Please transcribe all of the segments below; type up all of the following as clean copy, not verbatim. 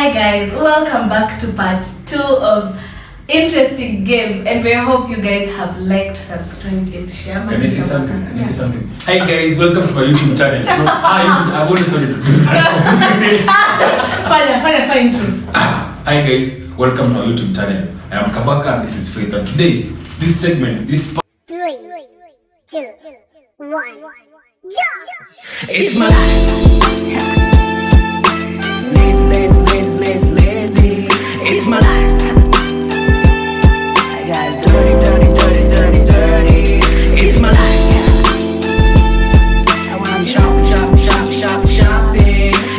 Hi guys, welcome back to part 2 of interesting games, and we hope you guys have liked, subscribed and shared. Can I say something? Hi guys, welcome to my YouTube channel. I've always wanted to do that. Fine too. Hi guys, welcome to our YouTube channel. I am Kabaka and this is Faith, and today, this segment, this 3, 2, 1, jump! It's my life. Lazy. It's my life. I got dirty. It's my life. I wanna shopping.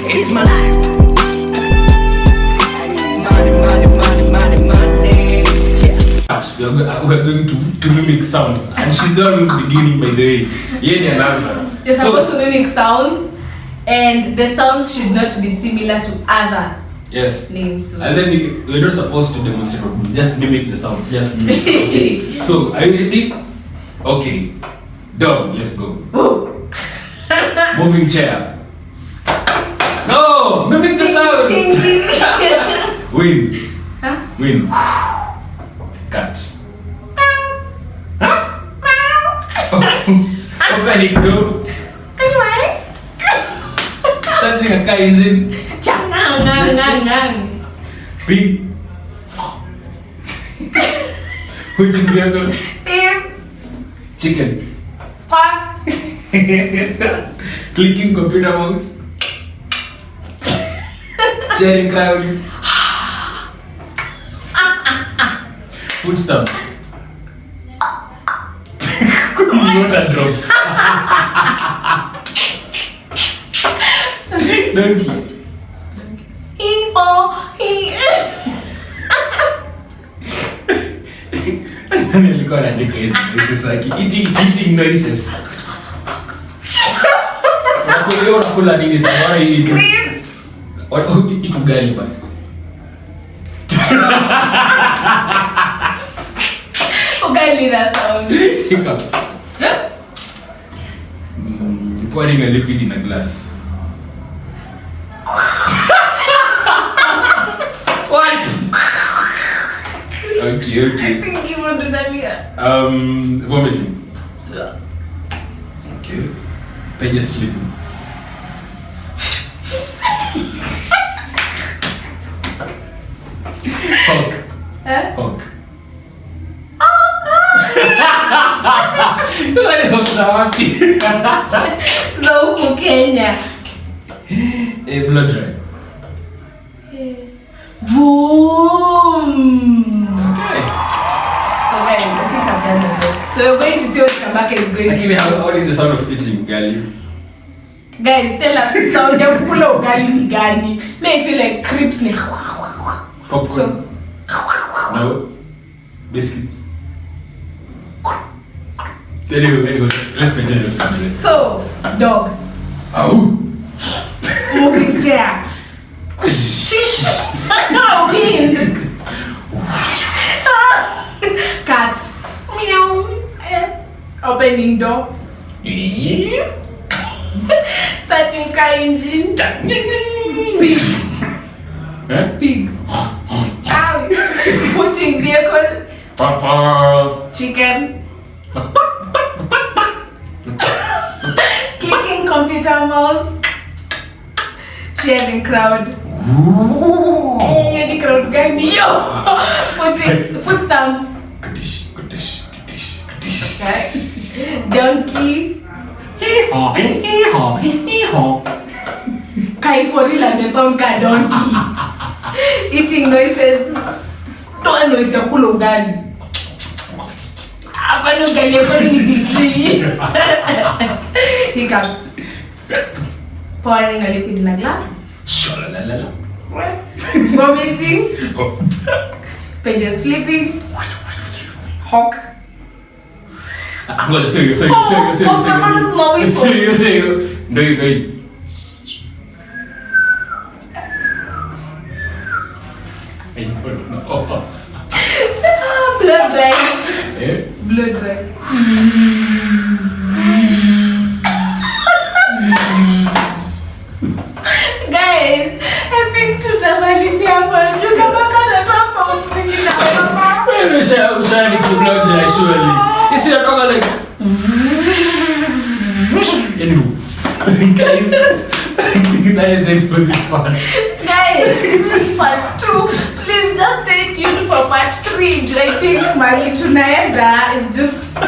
It's my life. I need money. Yeah. we're going to mimic sounds, and she's the one who's beginning, by the way. You're supposed to mimic sounds, and the sounds should not be similar to other names. And then we're not supposed to demonstrate, just mimic the sounds. So, are you ready? Okay. Dog, let's go. Moving chair. No! Mimic the sound! Win. Huh? Win. Cat. Huh? Opening door. Starting a car engine. Pig. Which in vehicle? Chicken. Clicking computer mouse. Sharing crowd. Food stamp. Water drops. Donkey. Nilikuwa naandika hizi noises like eating noises. Unakula nini sasa hii? Ugali basi. Ugali that sound. Hiccups. Pouring a liquid in a glass. What? Okay. I think you wanted earlier. Vomiting. Okay. Pages flipping. Hawk. Hawk. Wale hawk za wapi? Za huku Kenya. Blood dry. Boom. Okay. So guys, I think I've done the best. So we're going to see what Kabaka is going to do. What is the sound of eating ugali? Guys, tell us sound ya kula ugali ni gani? May I feel like crips ni. Popcorn. No. Biscuits. Anyway, let's continue this family. So, dog. Ow. Moving chair. Shish. No, wind. Cat. Meow. Opening door. Starting car engine. Pig. Pig. Putting vehicle. Chicken. Clicking computer mouse. Cheering crowd. Hey, the crowd gani yo. Foot stamps. Okay. Donkey. Kai for real and the sound ka donkey. Eating noises. Toa noise ya kula ugali. Hapana ugali yako ni bichi. Hiccups. Pouring a liquid in a glass. Shalalalala. Vomiting. Pages flipping. Hawk. I'm gonna say you. No. Blood dry. Eh? Blood dry. Guys, I think today tutamalizia hapa juu kama natoa sauti nyingi na mama. Wewe ushani kiblock na surely. Isi natoka like anyway. Guys, that is it for this one. Guys, this is part 2. Please just stay tuned for part 3. I think Mali tunaenda is just.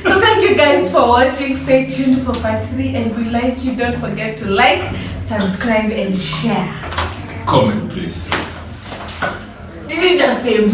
So thank you guys for watching. Stay tuned for part 3, and we like you. Don't forget to like, subscribe, and share. Comment, please. Did you just say?